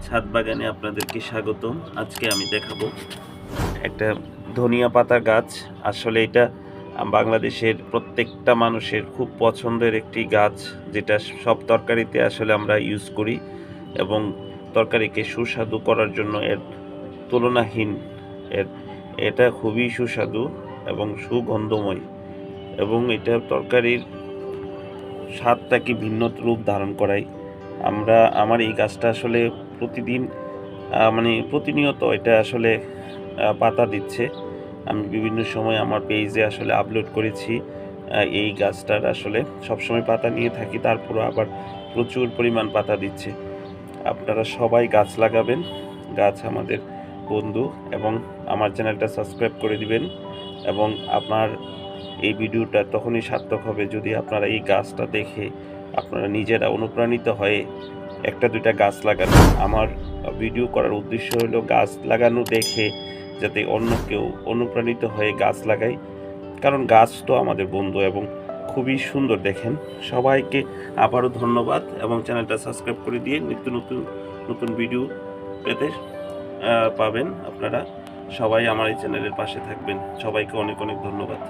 ছাদ বাগানে আপনাদেরকে স্বাগতম। আজকে আমি দেখাবো একটা ধনিয়া পাতা গাছ। আসলে এটা বাংলাদেশের প্রত্যেকটা মানুষের খুব পছন্দের একটি গাছ, যেটা সব তরকারিতে আসলে আমরা ইউজ করি এবং তরকারিকে সুস্বাদু করার জন্য এর তুলনাহীন। এর এটা খুবই সুস্বাদু এবং সুগন্ধময়, এবং এটা তরকারির স্বাদটাকে ভিন্ন রূপ ধারণ করায়। আমার এই গাছটা আসলে প্রতিদিন প্রতিনিয়ত এটা আসলে পাতা দিচ্ছে। আমি বিভিন্ন সময় আমার পেজে আসলে আপলোড করেছি। এই গাছটার আসলে সবসময় পাতা নিয়ে থাকি, তারপরও আবার প্রচুর পরিমাণ পাতা দিচ্ছে। আপনারা সবাই গাছ লাগাবেন, গাছ আমাদের বন্ধু, এবং আমার চ্যানেলটা সাবস্ক্রাইব করে দিবেন। এবং আপনার এই ভিডিওটা তখনই সার্থক হবে যদি আপনারা এই গাছটা দেখে আপনারা নিজেরা অনুপ্রাণিত হয়ে একটা দুইটা গাছ লাগান। আমার ভিডিও করার উদ্দেশ্য হলো গাছ লাগানো দেখে যাতে অন্য কেউ অনুপ্রাণিত হয়ে গাছ লাগায়, কারণ গাছ তো আমাদের বন্ধু এবং খুবই সুন্দর। দেখেন, সবাইকে আবারও ধন্যবাদ, এবং চ্যানেলটা সাবস্ক্রাইব করে দিয়ে নিত্য নতুন নতুন ভিডিও পেতে পাবেন। আপনারা সবাই আমার এই চ্যানেলের পাশে থাকবেন। সবাইকে অনেক অনেক ধন্যবাদ।